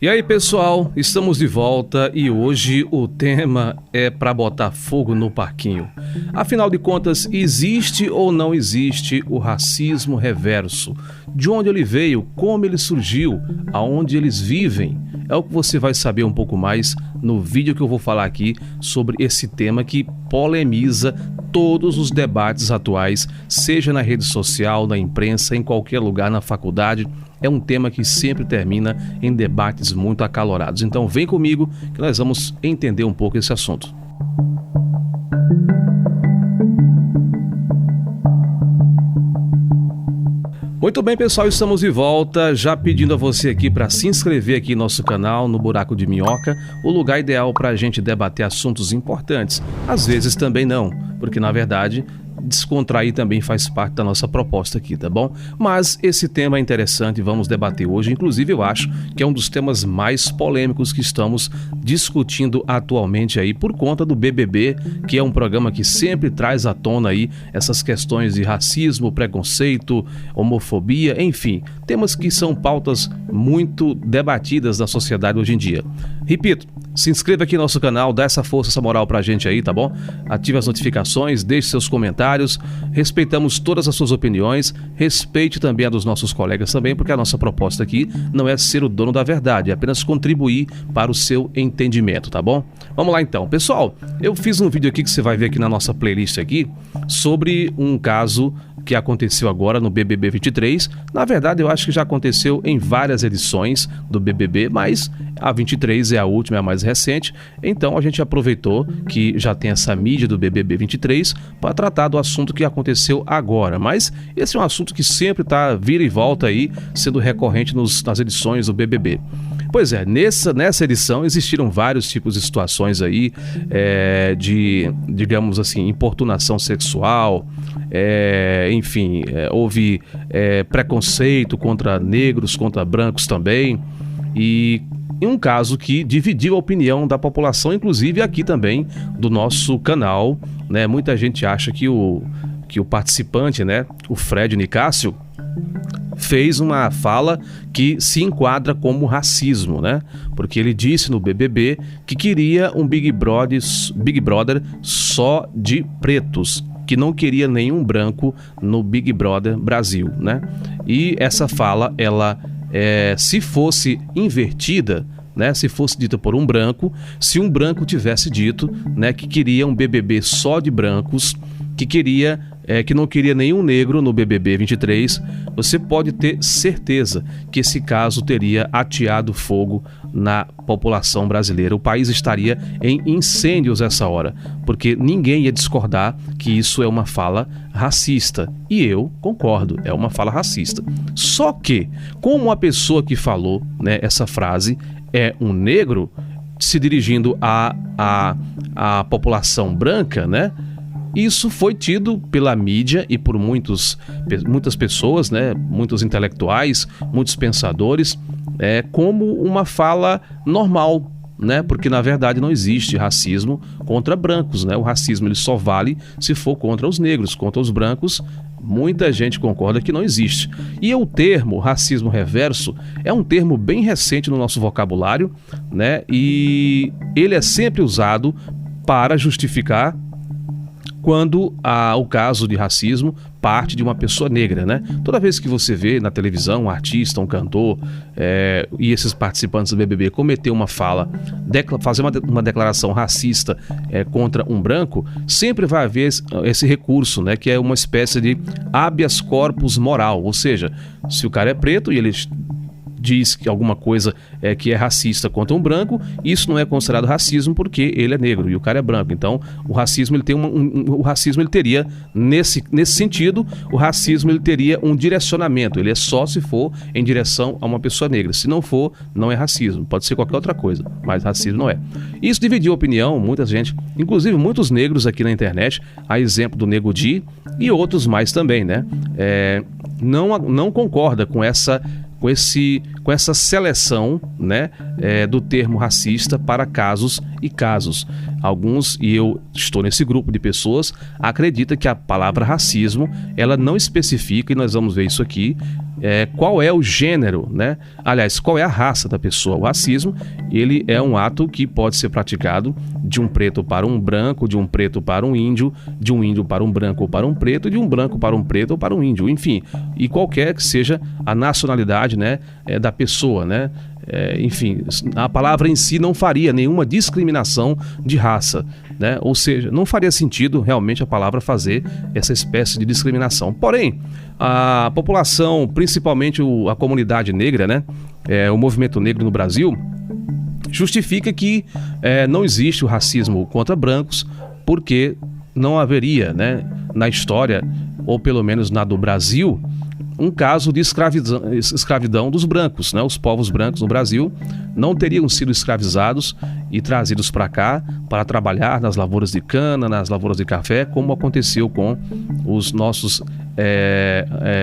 E aí, pessoal, estamos de volta e hoje o tema é para botar fogo no parquinho. Afinal de contas, existe ou não existe o racismo reverso? De onde ele veio, como ele surgiu, aonde eles vivem? É o que você vai saber um pouco mais no vídeo que eu vou falar aqui sobre esse tema que polemiza todos os debates atuais, seja na rede social, na imprensa, em qualquer lugar, na faculdade. É um tema que sempre termina em debates muito acalorados. Então vem comigo que nós vamos entender um pouco esse assunto. Muito bem, pessoal, estamos de volta, já pedindo a você aqui para se inscrever aqui no nosso canal, no Buraco de Minhoca, o lugar ideal para a gente debater assuntos importantes. Às vezes também não, porque na verdade descontrair também faz parte da nossa proposta aqui, tá bom? Mas esse tema é interessante e vamos debater hoje. Inclusive eu acho que é um dos temas mais polêmicos que estamos discutindo atualmente aí por conta do BBB, que é um programa que sempre traz à tona aí essas questões de racismo, preconceito, homofobia, enfim, temas que são pautas muito debatidas na sociedade hoje em dia. Repito, se inscreva aqui no nosso canal, dá essa força, essa moral pra gente aí, tá bom? Ative as notificações, deixe seus comentários, respeitamos todas as suas opiniões, respeite também a dos nossos colegas também, porque a nossa proposta aqui não é ser o dono da verdade, é apenas contribuir para o seu entendimento, tá bom? Vamos lá então. Pessoal, eu fiz um vídeo aqui que você vai ver aqui na nossa playlist aqui, sobre um caso que aconteceu agora no BBB 23. Na verdade, eu acho que já aconteceu em várias edições do BBB, mas a 23 é a última, é a mais recente. Então a gente aproveitou que já tem essa mídia do BBB 23 para tratar do assunto que aconteceu agora. Mas esse é um assunto que sempre está vira e volta aí, sendo recorrente nas edições do BBB. Pois é, nessa edição existiram vários tipos de situações aí, de, digamos assim, importunação sexual, enfim, houve preconceito contra negros, contra brancos também, e um caso que dividiu a opinião da população, inclusive aqui também do nosso canal, né? Muita gente acha que o participante, né, o Fred Nicásio, fez uma fala que se enquadra como racismo, né? Porque ele disse no BBB que queria um Big Brother só de pretos, que não queria nenhum branco no Big Brother Brasil, né? E essa fala, ela, se fosse invertida, né, se fosse dita por um branco, se um branco tivesse dito, né, que queria um BBB só de brancos, que não queria nenhum negro no BBB 23, você pode ter certeza que esse caso teria ateado fogo na população brasileira. O país estaria em incêndios essa hora, porque ninguém ia discordar que isso é uma fala racista. E eu concordo, é uma fala racista. Só que, como a pessoa que falou, né, essa frase é um negro, se dirigindo à população branca, né? Isso foi tido pela mídia e por muitas pessoas, né, muitos intelectuais, muitos pensadores, como uma fala normal, né, porque na verdade não existe racismo contra brancos, né? O racismo ele só vale se for contra os negros, contra os brancos. Muita gente concorda que não existe. E o termo racismo reverso é um termo bem recente no nosso vocabulário, né? E ele é sempre usado para justificar quando o caso de racismo parte de uma pessoa negra, né? Toda vez que você vê na televisão um artista, um cantor e esses participantes do BBB cometer uma fala, fazer uma declaração racista contra um branco, sempre vai haver esse recurso, né? Que é uma espécie de habeas corpus moral, ou seja, se o cara é preto e ele diz que alguma coisa que é racista contra um branco, isso não é considerado racismo porque ele é negro e o cara é branco. Então, o racismo ele tem o racismo ele teria nesse sentido, o racismo ele teria um direcionamento. Ele é só se for em direção a uma pessoa negra. Se não for, não é racismo. Pode ser qualquer outra coisa, mas racismo não é. Isso dividiu a opinião, muita gente, inclusive muitos negros aqui na internet, a exemplo do Nego Di e outros mais também, né? Não concorda com essa seleção, né, do termo racista para casos e casos. Alguns, e eu estou nesse grupo de pessoas, acreditam que a palavra racismo ela não especifica, e nós vamos ver isso aqui, qual é o gênero, né? Aliás, qual é a raça da pessoa. O racismo, ele é um ato que pode ser praticado de um preto para um branco, de um preto para um índio, de um índio para um branco ou para um preto, de um branco para um preto ou para um índio, enfim, e qualquer que seja a nacionalidade, né, da pessoa, né? Enfim, a palavra em si não faria nenhuma discriminação de raça, né? Ou seja, não faria sentido realmente a palavra fazer essa espécie de discriminação. Porém, a população, principalmente a comunidade negra, né? O movimento negro no Brasil, justifica que não existe o racismo contra brancos, porque não haveria, né, na história, ou pelo menos na do Brasil, um caso de escravidão dos brancos, né? Os povos brancos no Brasil não teriam sido escravizados e trazidos para cá para trabalhar nas lavouras de cana, nas lavouras de café, como aconteceu com os nossos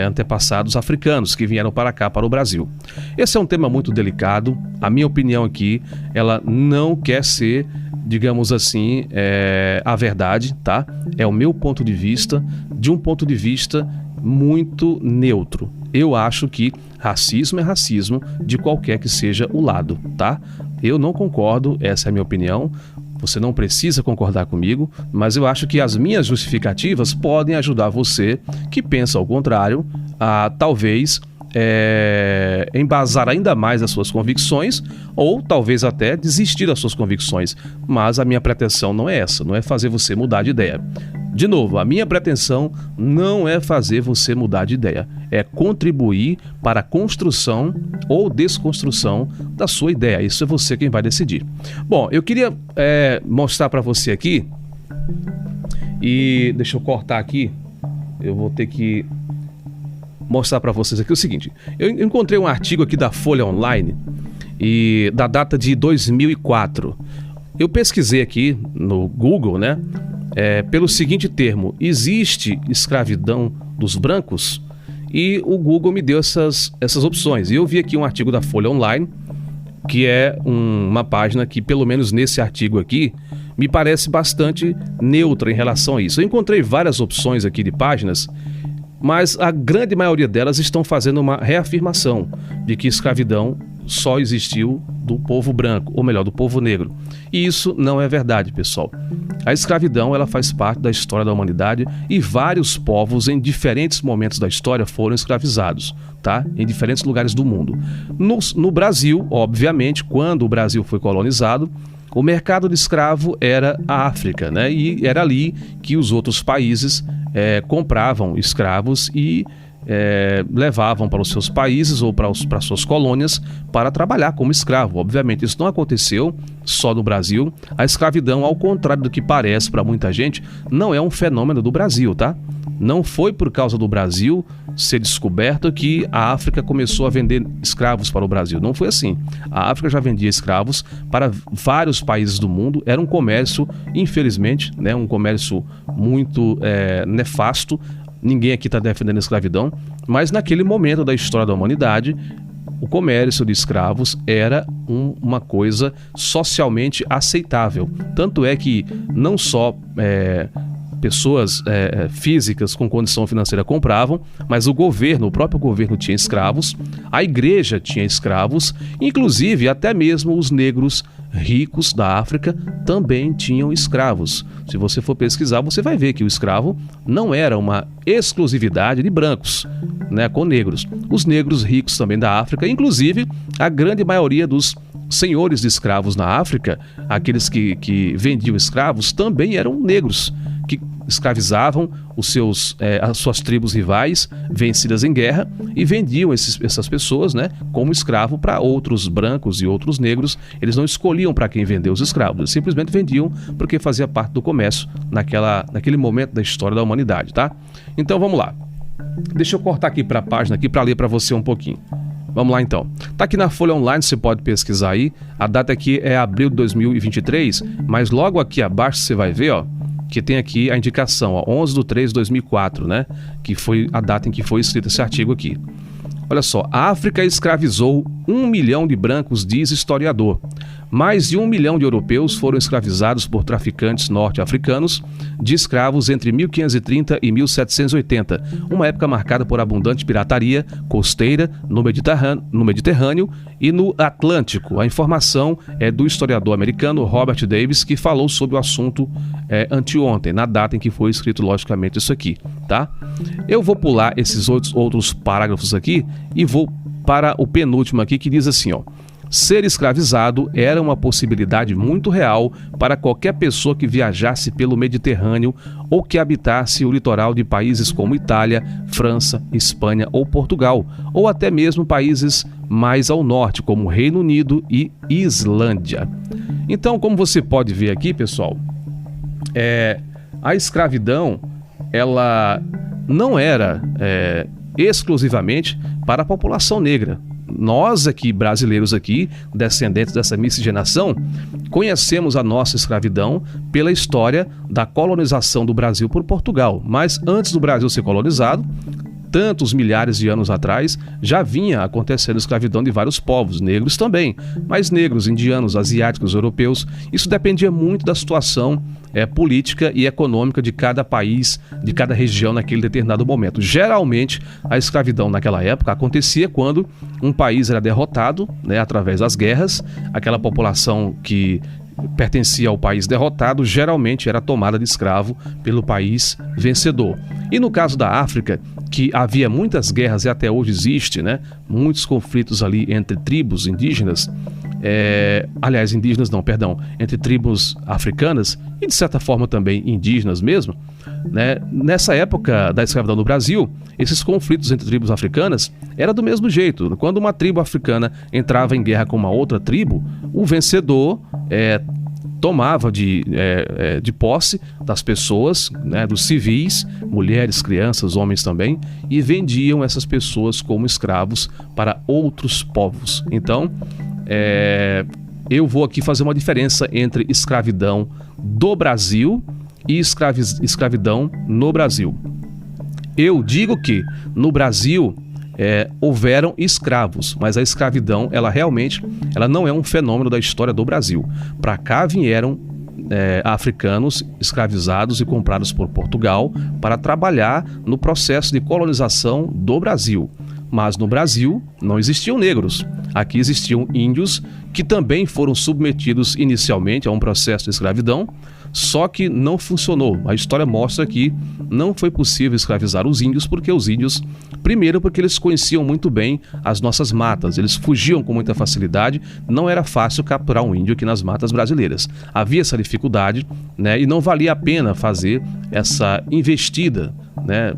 antepassados africanos que vieram para cá, para o Brasil. Esse é um tema muito delicado. A minha opinião aqui, ela não quer ser, digamos assim, a verdade, tá? É o meu ponto de vista, de um ponto de vista muito neutro. Eu acho que racismo é racismo de qualquer que seja o lado, tá? Eu não concordo, essa é a minha opinião. Você não precisa concordar comigo, mas eu acho que as minhas justificativas podem ajudar você que pensa ao contrário a talvez embasar ainda mais as suas convicções ou talvez até desistir das suas convicções. Mas a minha pretensão não é essa, não é fazer você mudar de ideia. De novo, a minha pretensão não é fazer você mudar de ideia, é contribuir para a construção ou desconstrução da sua ideia. Isso é você quem vai decidir. Bom, eu queria mostrar para você aqui, e deixa eu cortar aqui, eu vou ter que mostrar para vocês aqui o seguinte. Eu encontrei um artigo aqui da Folha Online e da data de 2004. Eu pesquisei aqui no Google, né? Pelo seguinte termo: existe escravidão dos brancos? E o Google me deu essas opções. E eu vi aqui um artigo da Folha Online, que é uma página que, pelo menos nesse artigo aqui, me parece bastante neutra em relação a isso. Eu encontrei várias opções aqui de páginas, mas a grande maioria delas estão fazendo uma reafirmação de que escravidão só existiu do povo branco, ou melhor, do povo negro. E isso não é verdade, pessoal. A escravidão, ela faz parte da história da humanidade e vários povos em diferentes momentos da história foram escravizados, tá? Em diferentes lugares do mundo. No Brasil, obviamente, quando o Brasil foi colonizado, o mercado de escravo era a África, né? E era ali que os outros países compravam escravos e levavam para os seus países ou para suas colônias para trabalhar como escravo. Obviamente, isso não aconteceu só no Brasil. A escravidão, ao contrário do que parece para muita gente, não é um fenômeno do Brasil, tá? Não foi por causa do Brasil ser descoberto que a África começou a vender escravos para o Brasil. Não foi assim. A África já vendia escravos para vários países do mundo. Era um comércio, infelizmente, né, um comércio muito nefasto. Ninguém aqui está defendendo a escravidão, mas naquele momento da história da humanidade, o comércio de escravos era uma coisa socialmente aceitável. Tanto é que não só pessoas físicas com condição financeira compravam, mas o próprio governo tinha escravos, a igreja tinha escravos, inclusive até mesmo os negros ricos da África também tinham escravos. Se você for pesquisar, você vai ver que o escravo não era uma exclusividade de brancos, né, com negros. Os negros ricos também da África, inclusive a grande maioria dos senhores de escravos na África, aqueles que vendiam escravos, também eram negros, que escravizavam as suas tribos rivais vencidas em guerra e vendiam essas pessoas, né, como escravo para outros brancos e outros negros. Eles não escolhiam para quem vender os escravos, eles simplesmente vendiam porque fazia parte do comércio naquele momento da história da humanidade, tá? Então vamos lá. Deixa eu cortar aqui para a página aqui para ler para você um pouquinho. Vamos lá então. Tá aqui na Folha Online, você pode pesquisar aí. A data aqui é abril de 2023, mas logo aqui abaixo você vai ver, ó, que tem aqui a indicação, ó, 11/3/2004, né? Que foi a data em que foi escrito esse artigo aqui. Olha só, a África escravizou 1 milhão de brancos, diz historiador. Mais de 1 milhão de europeus foram escravizados por traficantes norte-africanos de escravos entre 1530 e 1780, uma época marcada por abundante pirataria costeira no Mediterrâneo e no Atlântico. A informação é do historiador americano Robert Davis, que falou sobre o assunto anteontem, na data em que foi escrito, logicamente, isso aqui, tá? Eu vou pular esses outros parágrafos aqui e vou para o penúltimo aqui, que diz assim, ó: ser escravizado era uma possibilidade muito real para qualquer pessoa que viajasse pelo Mediterrâneo ou que habitasse o litoral de países como Itália, França, Espanha ou Portugal, ou até mesmo países mais ao norte, como Reino Unido e Islândia. Então, como você pode ver aqui, pessoal, a escravidão, ela não era exclusivamente para a população negra. Nós aqui, brasileiros aqui, descendentes dessa miscigenação, conhecemos a nossa escravidão pela história da colonização do Brasil por Portugal. Mas antes do Brasil ser colonizado, tantos milhares de anos atrás, já vinha acontecendo escravidão de vários povos, negros também, mas negros, indianos, asiáticos, europeus. Isso dependia muito da situação política e econômica de cada país, de cada região naquele determinado momento. Geralmente, a escravidão naquela época acontecia quando um país era derrotado, através das guerras. Aquela população que pertencia ao país derrotado geralmente era tomada de escravo pelo país vencedor. E no caso da África, que havia muitas guerras e até hoje existe, muitos conflitos ali entre tribos indígenas, entre tribos africanas e de certa forma também indígenas mesmo, nessa época da escravidão no Brasil, esses conflitos entre tribos africanas era do mesmo jeito. Quando uma tribo africana entrava em guerra com uma outra tribo, o vencedor tomava de posse das pessoas, dos civis, mulheres, crianças, homens também, e vendiam essas pessoas como escravos para outros povos. Então, eu vou aqui fazer uma diferença entre escravidão do Brasil e escravidão no Brasil. Eu digo que no Brasil houveram escravos, mas a escravidão, ela não é um fenômeno da história do Brasil. Para cá vieram africanos escravizados e comprados por Portugal para trabalhar no processo de colonização do Brasil. Mas no Brasil não existiam negros. Aqui existiam índios que também foram submetidos inicialmente a um processo de escravidão, só que não funcionou. A história mostra que não foi possível escravizar os índios, porque os índios, primeiro porque eles conheciam muito bem as nossas matas, eles fugiam com muita facilidade, não era fácil capturar um índio aqui nas matas brasileiras. Havia essa dificuldade, e não valia a pena fazer essa investida,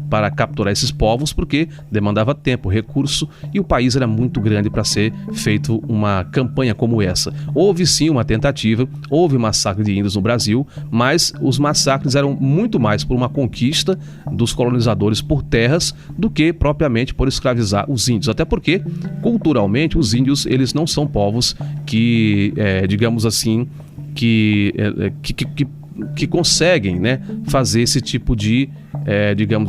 para capturar esses povos, porque demandava tempo, recurso, e o país era muito grande para ser feito uma campanha como essa. Houve sim uma tentativa, houve massacre de índios no Brasil, mas os massacres eram muito mais por uma conquista dos colonizadores por terras do que propriamente por escravizar os índios. Até porque, culturalmente, os índios, eles não são povos que, digamos assim, que conseguem fazer esse tipo de,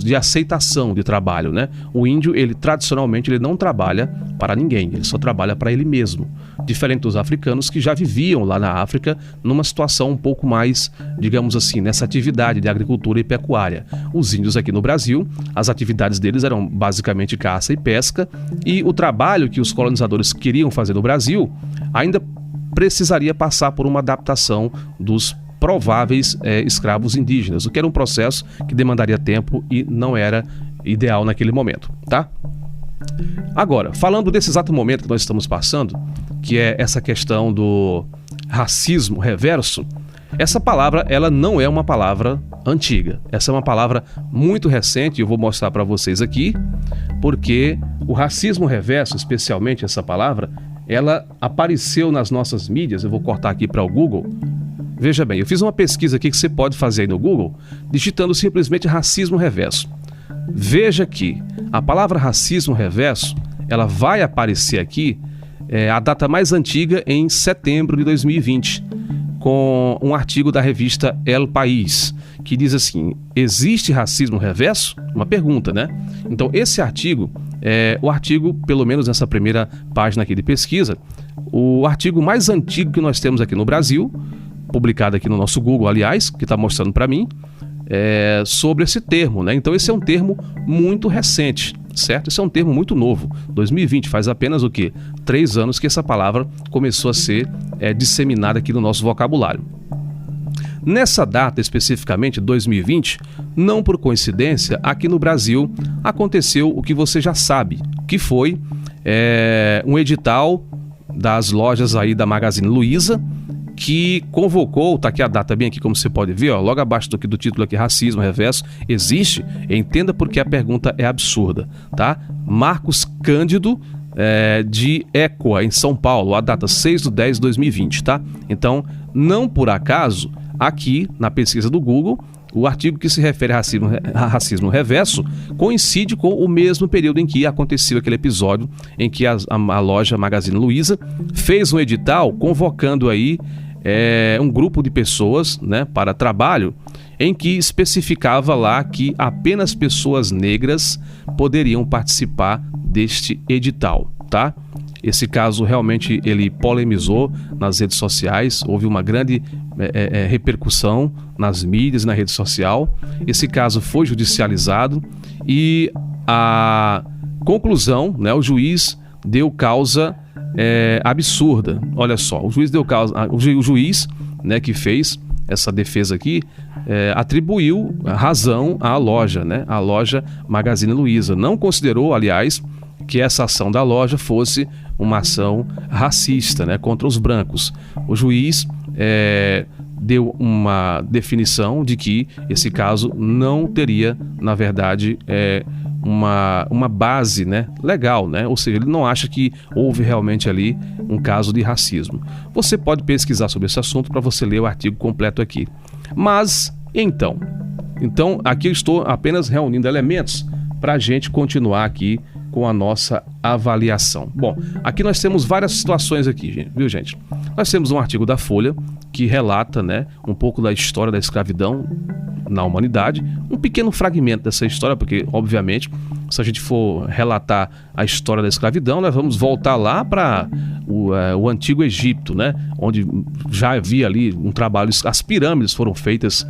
de aceitação de trabalho. O índio, ele tradicionalmente, ele não trabalha para ninguém, ele só trabalha para ele mesmo. Diferente dos africanos que já viviam lá na África numa situação um pouco mais, digamos assim, nessa atividade de agricultura e pecuária. Os índios aqui no Brasil, as atividades deles eram basicamente caça e pesca, e o trabalho que os colonizadores queriam fazer no Brasil ainda precisaria passar por uma adaptação dos prováveis escravos indígenas, o que era um processo que demandaria tempo e não era ideal naquele momento, tá? Agora, falando desse exato momento que nós estamos passando, que é essa questão do racismo reverso, essa palavra, ela não é uma palavra antiga, essa é uma palavra muito recente, eu vou mostrar para vocês aqui, porque o racismo reverso, especialmente essa palavra, ela apareceu nas nossas mídias. Eu vou cortar aqui para o Google. Veja bem, eu fiz uma pesquisa aqui que você pode fazer aí no Google, digitando simplesmente racismo reverso. Veja que a palavra racismo reverso, ela vai aparecer aqui, a data mais antiga em setembro de 2020, com um artigo da revista El País, que diz assim: existe racismo reverso? Uma pergunta, Então, esse artigo, o artigo, pelo menos nessa primeira página aqui de pesquisa, o artigo mais antigo que nós temos aqui no Brasil, publicado aqui no nosso Google, aliás, que está mostrando para mim, sobre esse termo, né? Então esse é um termo muito recente, certo? Esse é um termo muito novo, 2020, faz apenas o quê? 3 anos que essa palavra começou a ser disseminada aqui no nosso vocabulário. Nessa data especificamente, 2020, não por coincidência, aqui no Brasil aconteceu o que você já sabe, que foi um edital das lojas aí da Magazine Luiza, que convocou, tá aqui a data bem aqui como você pode ver, ó, logo abaixo do título aqui, racismo reverso, existe, entenda porque a pergunta é absurda, tá? Marcos Cândido, de Ecoa, em São Paulo, a data 6/10/2020, tá? Então, não por acaso, aqui na pesquisa do Google, o artigo que se refere a racismo reverso coincide com o mesmo período em que aconteceu aquele episódio em que a loja Magazine Luiza fez um edital convocando aí um grupo de pessoas, né, para trabalho, em que especificava lá que apenas pessoas negras poderiam participar deste edital, tá? Esse caso realmente ele polemizou nas redes sociais, houve uma grande repercussão nas mídias e na rede social. Esse caso foi judicializado e a conclusão, né, o juiz deu causa absurda. Olha só, o juiz deu causa, o juiz, né, que fez essa defesa aqui, atribuiu razão à loja, né, à loja Magazine Luiza. Não considerou, aliás, que essa ação da loja fosse uma ação racista, né, contra os brancos. O juiz deu uma definição de que esse caso não teria, na verdade, uma base, né, legal, né? Ou seja, ele não acha que houve realmente ali um caso de racismo. Você pode pesquisar sobre esse assunto para você ler o artigo completo aqui. Mas, então aqui eu estou apenas reunindo elementos para a gente continuar aqui com a nossa avaliação. Bom, aqui nós temos várias situações aqui, viu, gente? Nós temos um artigo da Folha que relata, né, um pouco da história da escravidão na humanidade, um pequeno fragmento dessa história, porque, obviamente, se a gente for relatar a história da escravidão, nós vamos voltar lá para o Antigo Egito, né, onde já havia ali um trabalho, as pirâmides foram feitas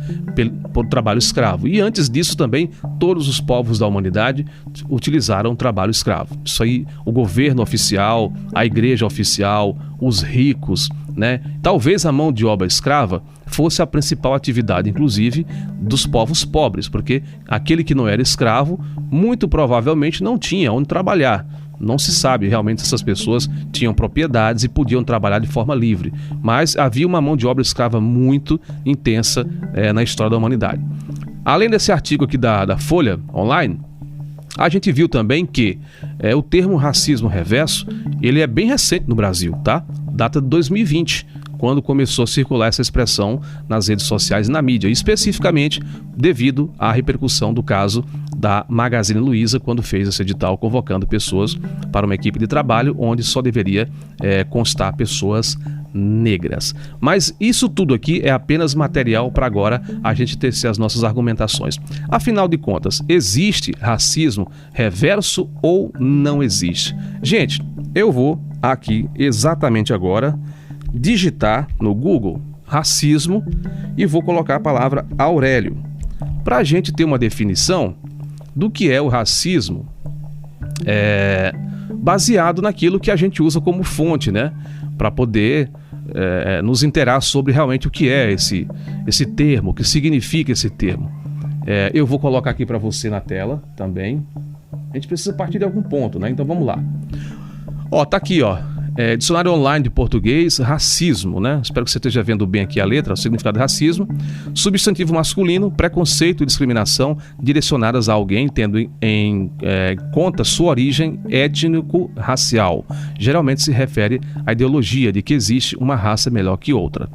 por trabalho escravo. E antes disso também, todos os povos da humanidade utilizaram o trabalho escravo. Isso aí, o governo oficial, a igreja oficial, os ricos, né? Talvez a mão de obra escrava fosse a principal atividade, inclusive, dos povos pobres, porque aquele que não era escravo, muito provavelmente não tinha onde trabalhar. Não se sabe realmente se essas pessoas tinham propriedades e podiam trabalhar de forma livre, mas havia uma mão de obra escrava muito intensa na história da humanidade. Além desse artigo aqui da Folha Online, a gente viu também que o termo racismo reverso, ele é bem recente no Brasil, tá? Data de 2020, quando começou a circular essa expressão nas redes sociais e na mídia, especificamente devido à repercussão do caso da Magazine Luiza, quando fez esse edital convocando pessoas para uma equipe de trabalho onde só deveria constar pessoas negras. Mas isso tudo aqui é apenas material para agora a gente tecer as nossas argumentações. Afinal de contas, existe racismo reverso ou não existe? Gente, eu vou aqui exatamente agora digitar no Google racismo e vou colocar a palavra Aurélio para a gente ter uma definição do que é o racismo baseado naquilo que a gente usa como fonte, né? Para poder nos inteirar sobre realmente o que é esse termo, o que significa esse termo. Eu vou colocar aqui para você na tela também. A gente precisa partir de algum ponto, né? Então vamos lá. Ó, tá aqui, ó. Dicionário online de português, racismo, né? Espero que você esteja vendo bem aqui a letra, o significado de racismo. Substantivo masculino, preconceito e discriminação direcionadas a alguém tendo em conta sua origem étnico-racial. Geralmente se refere à ideologia de que existe uma raça melhor que outra.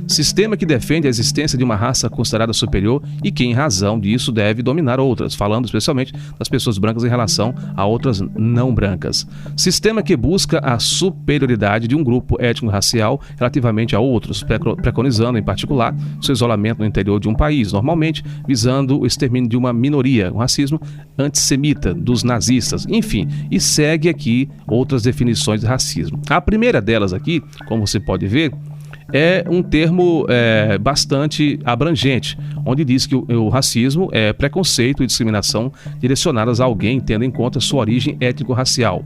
Sistema que defende a existência de uma raça considerada superior e que, em razão disso, deve dominar outras, falando especialmente das pessoas brancas em relação a outras não brancas. Sistema que busca a superior superioridade de um grupo étnico-racial relativamente a outros, preconizando, em particular, seu isolamento no interior de um país, normalmente visando o extermínio de uma minoria, o racismo antissemita dos nazistas, enfim, e segue aqui outras definições de racismo. A primeira delas aqui, como você pode ver, é um termo bastante abrangente, onde diz que o racismo é preconceito e discriminação direcionadas a alguém tendo em conta sua origem étnico-racial.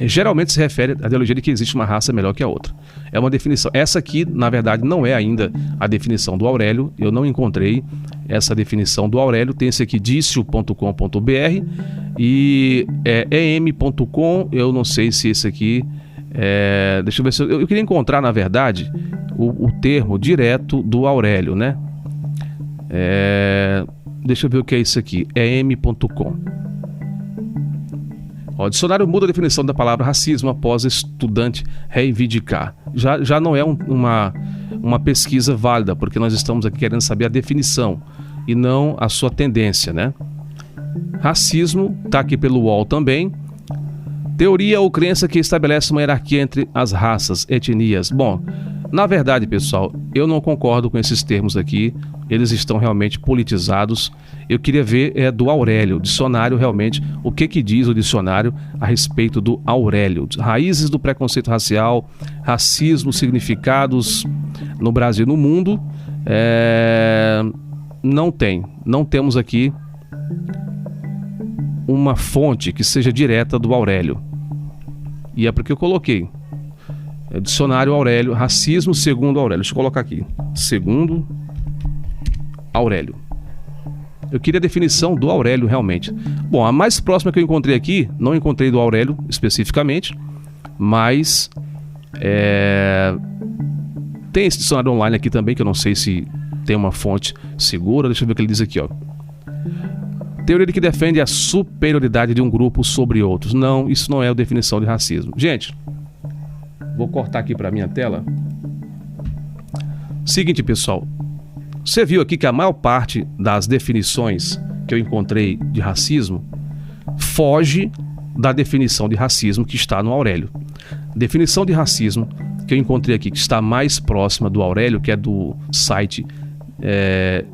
Geralmente se refere à ideologia de que existe uma raça melhor que a outra. É uma definição. Essa aqui, na verdade, não é ainda a definição do Aurélio. Eu não encontrei essa definição do Aurélio. Tem esse aqui, dicio.com.br e em.com. Eu não sei se esse aqui... deixa eu ver se eu queria encontrar, na verdade, o termo direto do Aurélio, né? Deixa eu ver o que é isso aqui. em.com. O dicionário muda a definição da palavra racismo após estudante reivindicar. Já não é uma pesquisa válida, porque nós estamos aqui querendo saber a definição e não a sua tendência, né? Racismo está aqui pelo UOL também. Teoria ou crença que estabelece uma hierarquia entre as raças, etnias. Bom, na verdade, pessoal, eu não concordo com esses termos aqui. Eles estão realmente politizados. Eu queria ver do Aurélio, o dicionário realmente, o que diz o dicionário a respeito do Aurélio. Raízes do preconceito racial, racismo, significados no Brasil e no mundo. Não temos aqui uma fonte que seja direta do Aurélio. E é porque eu coloquei. Dicionário Aurélio, racismo segundo Aurélio. Deixa eu colocar aqui. Segundo Aurélio. Eu queria a definição do Aurélio realmente. Bom, a mais próxima que eu encontrei aqui, não encontrei do Aurélio especificamente, mas tem esse dicionário online aqui também, que eu não sei se tem uma fonte segura. Deixa eu ver o que ele diz aqui, ó. Teoria de que defende a superioridade de um grupo sobre outros. Não, isso não é a definição de racismo. Gente, vou cortar aqui para minha tela. Seguinte, pessoal. Você viu aqui que a maior parte das definições que eu encontrei de racismo foge da definição de racismo que está no Aurélio. Definição de racismo que eu encontrei aqui, que está mais próxima do Aurélio, que é do site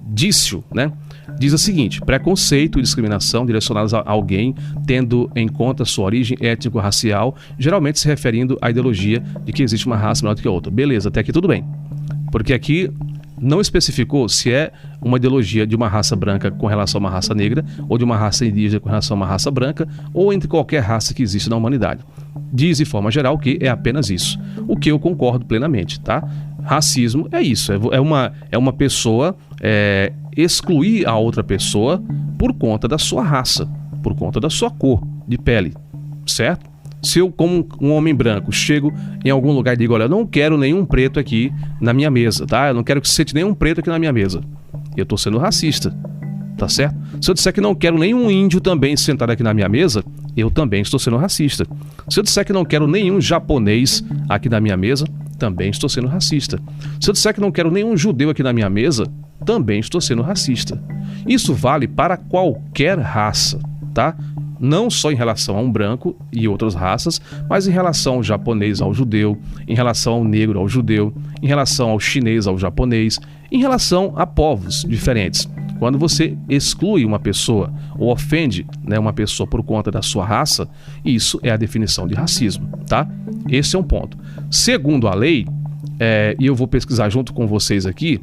Dicio, né? Diz o seguinte: preconceito e discriminação direcionados a alguém tendo em conta sua origem étnico-racial, geralmente se referindo à ideologia de que existe uma raça melhor do que a outra. Beleza, até aqui tudo bem. Porque aqui não especificou se é uma ideologia de uma raça branca com relação a uma raça negra, ou de uma raça indígena com relação a uma raça branca, ou entre qualquer raça que existe na humanidade. Diz de forma geral que é apenas isso. O que eu concordo plenamente, tá? Racismo é isso, é uma pessoa excluir a outra pessoa por conta da sua raça, por conta da sua cor de pele, certo? Se eu, como um homem branco, chego em algum lugar e digo, olha, eu não quero nenhum preto aqui na minha mesa, tá? Eu não quero que você sente nenhum preto aqui na minha mesa. Eu estou sendo racista, tá certo? Se eu disser que não quero nenhum índio também sentado aqui na minha mesa, eu também estou sendo racista. Se eu disser que não quero nenhum japonês aqui na minha mesa, também estou sendo racista. Se eu disser que não quero nenhum judeu aqui na minha mesa, também estou sendo racista. Isso vale para qualquer raça, tá? Não só em relação a um branco e outras raças, mas em relação ao japonês ao judeu, em relação ao negro ao judeu, em relação ao chinês ao japonês, em relação a povos diferentes. Quando você exclui uma pessoa ou ofende, né, uma pessoa por conta da sua raça, isso é a definição de racismo, tá? Esse é um ponto. Segundo a lei, e eu vou pesquisar junto com vocês aqui,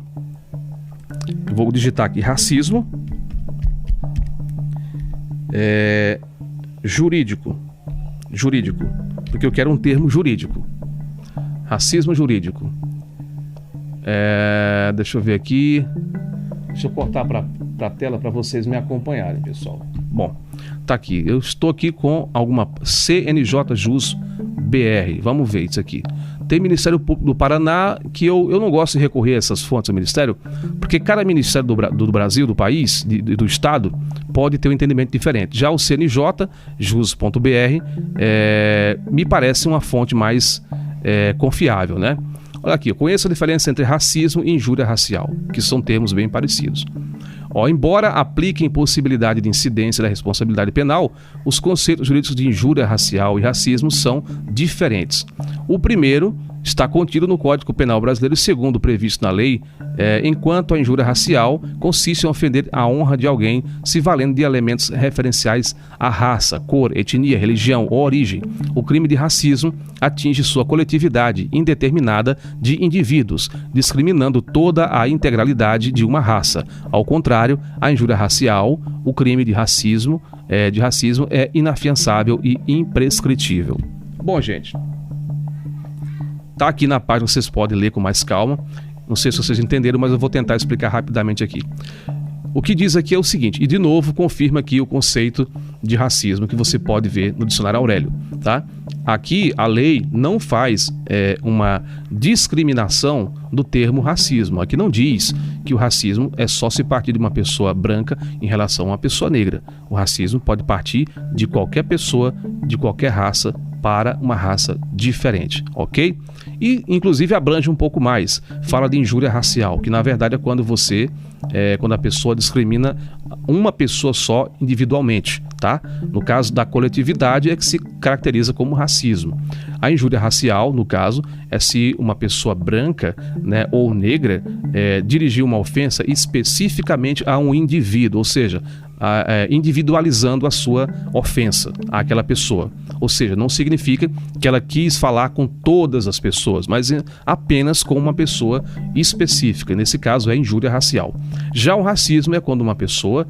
vou digitar aqui racismo jurídico, porque eu quero um termo jurídico. Racismo jurídico. Deixa eu ver aqui. Deixa eu cortar para a tela para vocês me acompanharem, pessoal. Bom, tá aqui. Eu estou aqui com alguma CNJ Jus BR. Vamos ver isso aqui. Tem Ministério Público do Paraná, que eu não gosto de recorrer a essas fontes do Ministério, porque cada Ministério do Brasil, do país, do Estado, pode ter um entendimento diferente. Já o CNJ, jus.br, me parece uma fonte mais confiável, né? Olha aqui, eu conheço a diferença entre racismo e injúria racial, que são termos bem parecidos. Embora apliquem possibilidade de incidência da responsabilidade penal, os conceitos jurídicos de injúria racial e racismo são diferentes. O primeiro está contido no Código Penal Brasileiro, segundo previsto na lei, enquanto a injúria racial consiste em ofender a honra de alguém se valendo de elementos referenciais à raça, cor, etnia, religião ou origem. O crime de racismo atinge sua coletividade indeterminada de indivíduos, discriminando toda a integralidade de uma raça. Ao contrário, a injúria racial, o crime de racismo é inafiançável e imprescritível. Bom, gente, tá aqui na página, vocês podem ler com mais calma. Não sei se vocês entenderam, mas eu vou tentar explicar rapidamente aqui. O que diz aqui é o seguinte, e de novo confirma aqui o conceito de racismo que você pode ver no dicionário Aurélio, tá? Aqui a lei não faz uma discriminação do termo racismo. Aqui não diz que o racismo é só se partir de uma pessoa branca em relação a uma pessoa negra. O racismo pode partir de qualquer pessoa, de qualquer raça, para uma raça diferente, ok? E, inclusive, abrange um pouco mais. Fala de injúria racial, que na verdade é quando quando a pessoa discrimina uma pessoa só individualmente, tá? No caso da coletividade é que se caracteriza como racismo. A injúria racial, no caso, é se uma pessoa branca, né, ou negra dirigir uma ofensa especificamente a um indivíduo, ou seja, individualizando a sua ofensa àquela pessoa. Ou seja, não significa que ela quis falar com todas as pessoas, mas apenas com uma pessoa específica. Nesse caso é injúria racial. Já o racismo é quando uma pessoa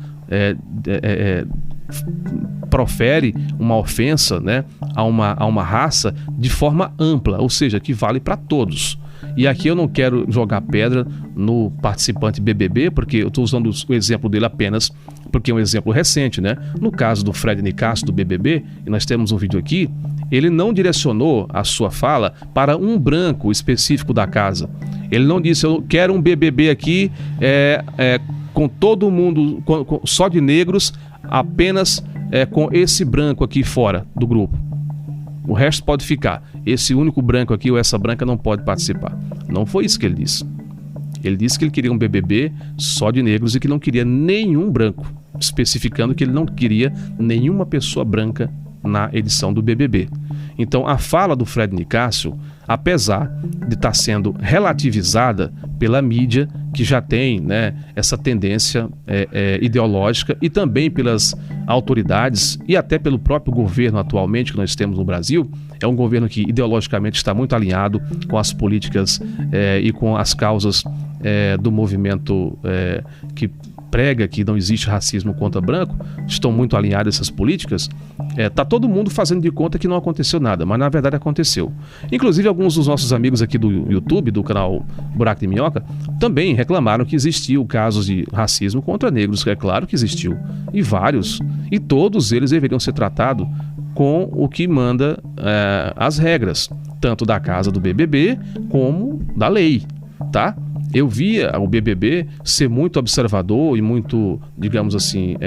profere uma ofensa, né, a uma raça de forma ampla, ou seja, que vale para todos. E aqui eu não quero jogar pedra no participante BBB, porque eu estou usando o exemplo dele apenas porque é um exemplo recente, né? No caso do Fred Nicásio do BBB, e nós temos um vídeo aqui, ele não direcionou a sua fala para um branco específico da casa. Ele não disse, eu quero um BBB aqui com todo mundo, só de negros, apenas com esse branco aqui fora do grupo. O resto pode ficar. Esse único branco aqui ou essa branca não pode participar. Não foi isso que ele disse. Ele disse que ele queria um BBB só de negros e que não queria nenhum branco, especificando que ele não queria nenhuma pessoa branca na edição do BBB. Então, a fala do Fred Nicásio, apesar de estar sendo relativizada pela mídia, que já tem, né, essa tendência ideológica, e também pelas autoridades e até pelo próprio governo atualmente que nós temos no Brasil, é um governo que ideologicamente está muito alinhado com as políticas e com as causas do movimento que prega que não existe racismo contra branco, estão muito alinhadas essas políticas. Tá todo mundo fazendo de conta que não aconteceu nada, mas na verdade aconteceu. Inclusive alguns dos nossos amigos aqui do YouTube, do canal Buraco de Minhoca, também reclamaram que existiu casos de racismo contra negros, que é claro que existiu, e vários, e todos eles deveriam ser tratados com o que manda as regras, tanto da casa do BBB como da lei, tá? Eu via o BBB ser muito observador e muito, digamos assim,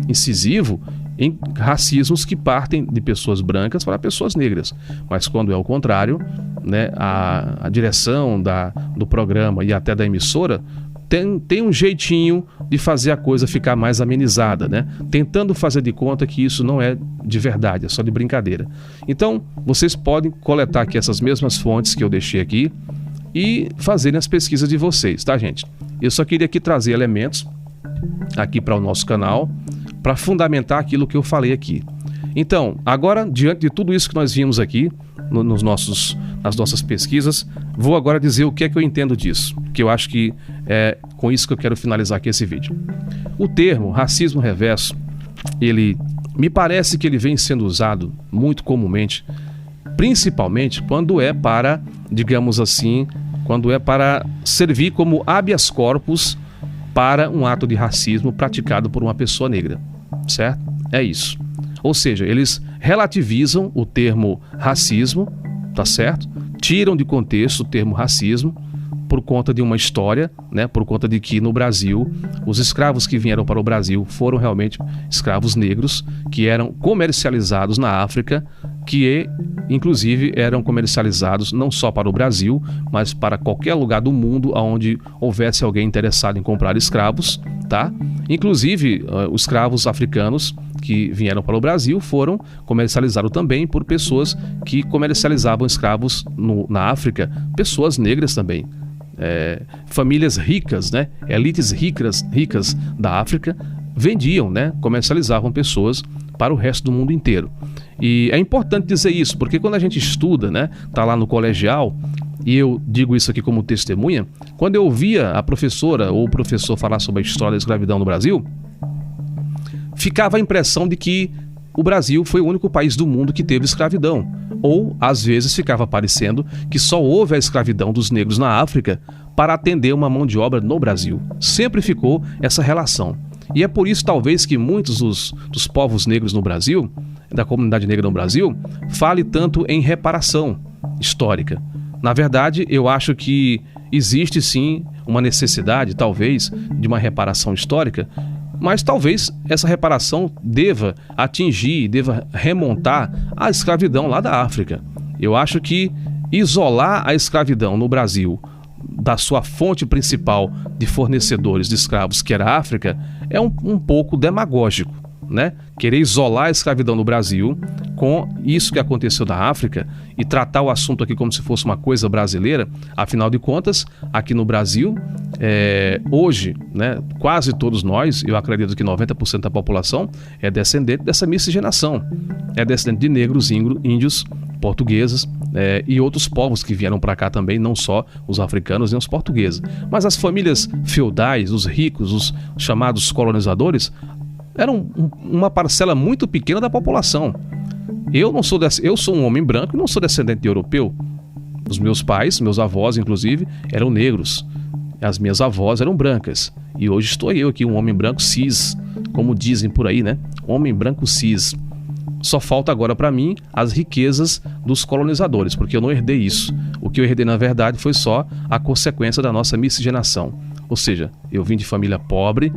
incisivo em racismos que partem de pessoas brancas para pessoas negras. Mas quando é o contrário, né, a direção do programa e até da emissora tem um jeitinho de fazer a coisa ficar mais amenizada, né? Tentando fazer de conta que isso não é de verdade, é só de brincadeira. Então, vocês podem coletar aqui essas mesmas fontes que eu deixei aqui e fazerem as pesquisas de vocês, tá, gente? Eu só queria aqui trazer elementos aqui para o nosso canal para fundamentar aquilo que eu falei aqui. Então, agora, diante de tudo isso que nós vimos aqui nas nossas pesquisas, vou agora dizer o que é que eu entendo disso, que eu acho que é com isso que eu quero finalizar aqui esse vídeo. O termo racismo reverso, ele me parece que ele vem sendo usado muito comumente, principalmente quando é para, digamos assim, quando é para servir como habeas corpus para um ato de racismo praticado por uma pessoa negra, certo? É isso. Ou seja, eles relativizam o termo racismo, tá certo? Tiram de contexto o termo racismo por conta de uma história, né? Por conta de que no Brasil, os escravos que vieram para o Brasil foram realmente escravos negros que eram comercializados na África, que inclusive eram comercializados não só para o Brasil, mas para qualquer lugar do mundo onde houvesse alguém interessado em comprar escravos, tá? Inclusive, os escravos africanos que vieram para o Brasil foram comercializados também por pessoas que comercializavam escravos na África, pessoas negras também. Famílias ricas, né? Elites ricas da África vendiam, né? Comercializavam pessoas para o resto do mundo inteiro. E é importante dizer isso, porque quando a gente estuda, né? Tá lá no colegial, e eu digo isso aqui como testemunha, quando eu ouvia a professora ou o professor falar sobre a história da escravidão no Brasil, ficava a impressão de que o Brasil foi o único país do mundo que teve escravidão. Ou, às vezes, ficava parecendo que só houve a escravidão dos negros na África para atender uma mão de obra no Brasil. Sempre ficou essa relação. E é por isso, talvez, que muitos dos povos negros no Brasil, da comunidade negra no Brasil, fale tanto em reparação histórica. Na verdade, eu acho que existe sim uma necessidade, talvez, de uma reparação histórica, mas talvez essa reparação deva atingir, deva remontar a escravidão lá da África. Eu acho que isolar a escravidão no Brasil da sua fonte principal de fornecedores de escravos, que era a África, é um pouco demagógico, né? Querer isolar a escravidão no Brasil com isso que aconteceu na África e tratar o assunto aqui como se fosse uma coisa brasileira. Afinal de contas, aqui no Brasil, hoje, né, quase todos nós, eu acredito que 90% da população é descendente dessa miscigenação, é descendente de negros, índios, portugueses e outros povos que vieram para cá também, não só os africanos nem os portugueses. Mas as famílias feudais, os ricos, os chamados colonizadores, eram uma parcela muito pequena da população. Eu sou um homem branco e não sou descendente de europeu. Os meus pais, meus avós, inclusive, eram negros. As minhas avós eram brancas. E hoje estou eu aqui, um homem branco cis, como dizem por aí, né? Homem branco cis. Só falta agora para mim as riquezas dos colonizadores, porque eu não herdei isso. O que eu herdei, na verdade, foi só a consequência da nossa miscigenação. Ou seja, eu vim de família pobre,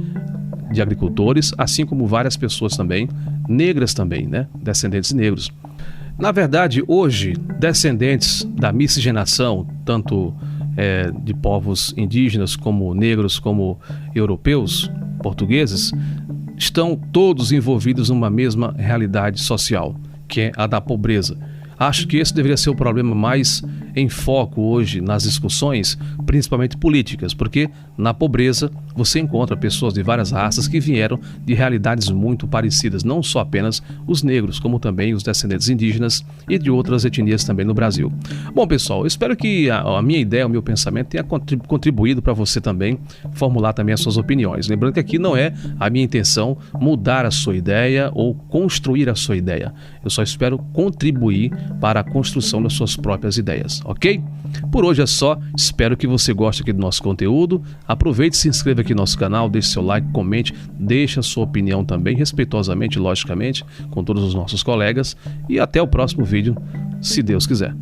de agricultores, assim como várias pessoas também, negras também, né? Descendentes negros. Na verdade, hoje, descendentes da miscigenação, tanto de povos indígenas, como negros, como europeus, portugueses, estão todos envolvidos numa mesma realidade social, que é a da pobreza. Acho que esse deveria ser o problema mais em foco hoje nas discussões, principalmente políticas, porque na pobreza você encontra pessoas de várias raças que vieram de realidades muito parecidas, não só apenas os negros, como também os descendentes indígenas e de outras etnias também no Brasil. Bom, pessoal, eu espero que a minha ideia, o meu pensamento tenha contribuído para você também formular também as suas opiniões. Lembrando que aqui não é a minha intenção mudar a sua ideia ou construir a sua ideia. Eu só espero contribuir para a construção das suas próprias ideias, ok? Por hoje é só, espero que você goste aqui do nosso conteúdo. Aproveite e se inscreva aqui no nosso canal, deixe seu like, comente, deixe a sua opinião também, respeitosamente, logicamente, com todos os nossos colegas. E até o próximo vídeo, se Deus quiser.